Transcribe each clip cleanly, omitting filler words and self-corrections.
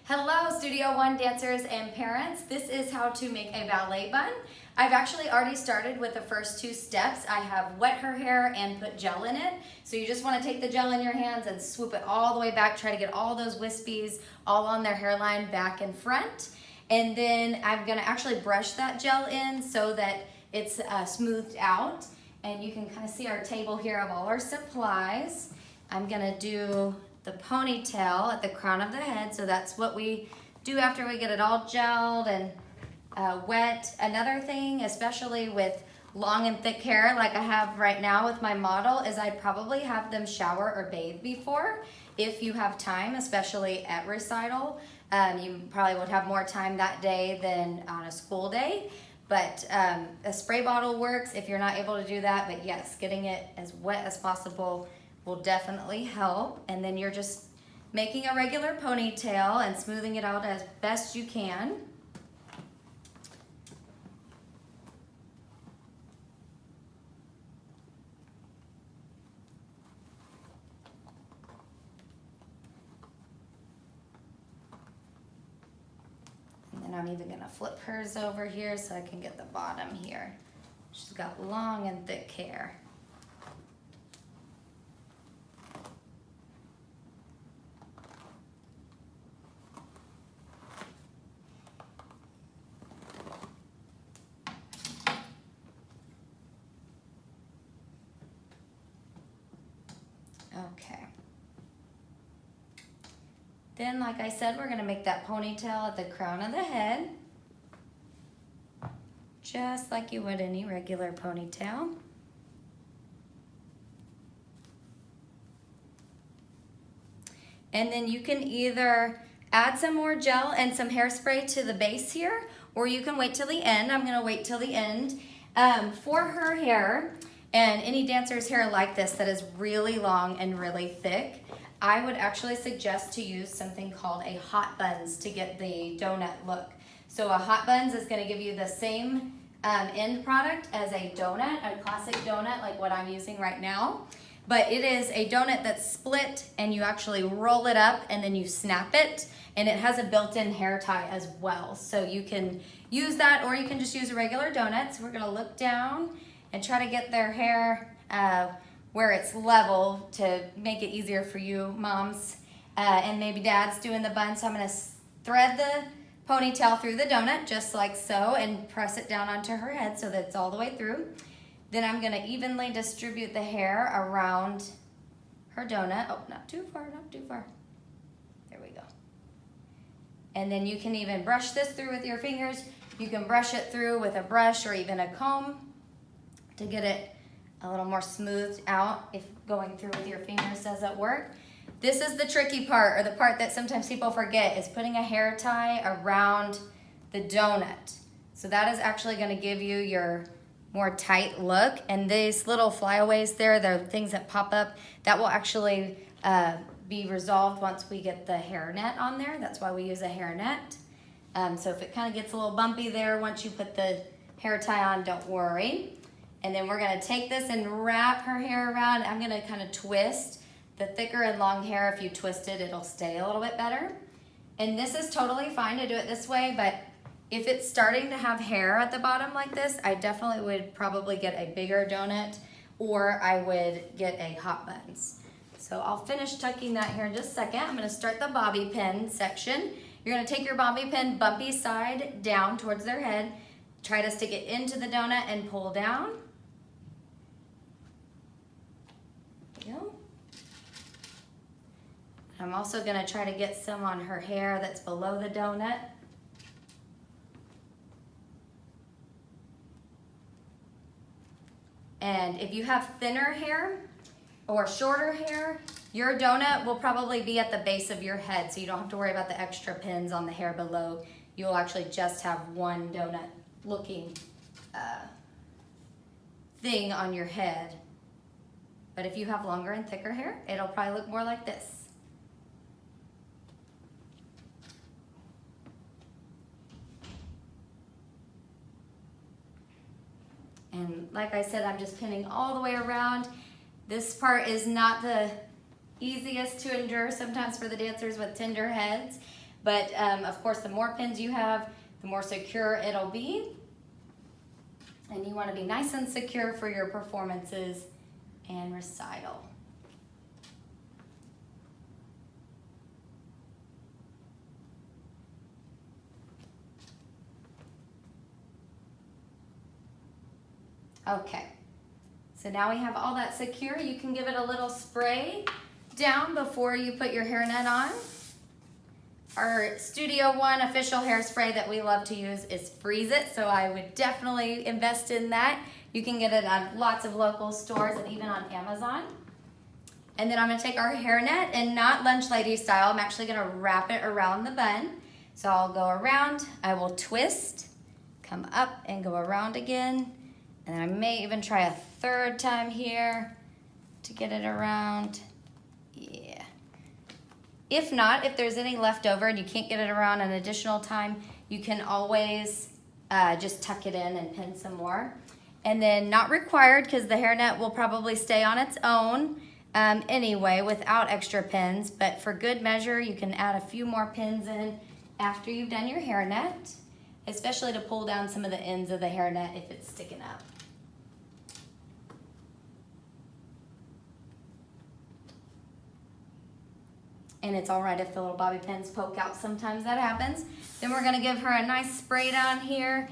Hello Studio One dancers and parents. This is how to make a ballet bun. I've actually already started with the first two steps. I have wet her hair and put gel in it. So you just want to take the gel in your hands and swoop it all the way back, try to get all those wispies all on their hairline back and front. And then I'm going to actually brush that gel in so that it's smoothed out. And you can kind of see our table here of all our supplies. I'm going to do the ponytail at the crown of the head, so that's what we do after we get it all gelled and wet. Another thing, especially with long and thick hair like I have right now with my model, is I'd probably have them shower or bathe before if you have time, especially at recital. You probably would have more time that day than on a school day, but a spray bottle works if you're not able to do that. But yes, getting it as wet as possible will definitely help. And then you're just making a regular ponytail and smoothing it out as best you can. And then I'm even gonna flip hers over here so I can get the bottom here. She's got long and thick hair. Okay. Then, like I said, we're gonna make that ponytail at the crown of the head, just like you would any regular ponytail. And then you can either add some more gel and some hairspray to the base here, or you can wait till the end. I'm gonna wait till the end. For her hair, and any dancer's hair like this that is really long and really thick, I would actually suggest to use something called a hot buns to get the donut look. So a hot buns is gonna give you the same end product as a donut, a classic donut like what I'm using right now. But it is a donut that's split and you actually roll it up and then you snap it, and it has a built-in hair tie as well. So you can use that, or you can just use a regular donut. So we're gonna look down and try to get their hair where it's level to make it easier for you moms and maybe dads doing the bun. So I'm gonna thread the ponytail through the donut just like so and press it down onto her head so that it's all the way through. Then I'm gonna evenly distribute the hair around her donut. Oh, not too far, not too far. There we go. And then you can even brush this through with your fingers. You can brush it through with a brush or even a comb to get it a little more smoothed out if going through with your fingers doesn't work. This is the tricky part, or the part that sometimes people forget, is putting a hair tie around the donut. So that is actually gonna give you your more tight look, and these little flyaways there, the things that pop up, that will actually be resolved once we get the hair net on there. That's why we use a hair net. So if it kind of gets a little bumpy there once you put the hair tie on, don't worry. And then we're gonna take this and wrap her hair around. I'm gonna kind of twist. The thicker and long hair, if you twist it, it'll stay a little bit better. And this is totally fine to do it this way, but if it's starting to have hair at the bottom like this, I definitely would probably get a bigger donut, or I would get a hot buns. So I'll finish tucking that here in just a second. I'm gonna start the bobby pin section. You're gonna take your bobby pin bumpy side down towards their head, try to stick it into the donut and pull down. There you go. I'm also gonna try to get some on her hair that's below the donut. And if you have thinner hair or shorter hair, your donut will probably be at the base of your head, so you don't have to worry about the extra pins on the hair below. You'll actually just have one donut looking thing on your head. But if you have longer and thicker hair, it'll probably look more like this. And like I said, I'm just pinning all the way around. This part is not the easiest to endure sometimes for the dancers with tender heads, But of course, the more pins you have, the more secure it'll be. And you want to be nice and secure for your performances and recital. Okay, so now we have all that secure. You can give it a little spray down before you put your hairnet on. Our Studio One official hairspray that we love to use is Freeze It, so I would definitely invest in that. You can get it at lots of local stores and even on Amazon. And then I'm gonna take our hairnet and not lunch lady style. I'm actually gonna wrap it around the bun. So I'll go around, I will twist, come up and go around again. And I may even try a third time here to get it around. Yeah. If not, if there's any left over and you can't get it around an additional time, you can always just tuck it in and pin some more. And then not required, because the hairnet will probably stay on its own anyway without extra pins, but for good measure, you can add a few more pins in after you've done your hairnet, especially to pull down some of the ends of the hairnet if it's sticking up. And it's all right if the little bobby pins poke out, sometimes that happens. Then we're gonna give her a nice spray down here.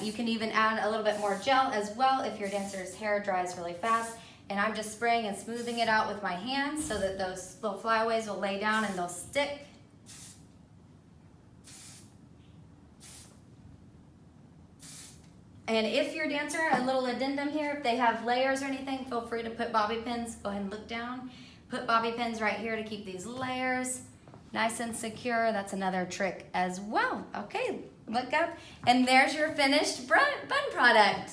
You can even add a little bit more gel as well if your dancer's hair dries really fast. And I'm just spraying and smoothing it out with my hands so that those little flyaways will lay down and they'll stick. And if your dancer, a little addendum here, if they have layers or anything, feel free to put bobby pins. Go ahead and look down. Put bobby pins right here to keep these layers nice and secure. That's another trick as well. Okay, look up. And there's your finished bun product.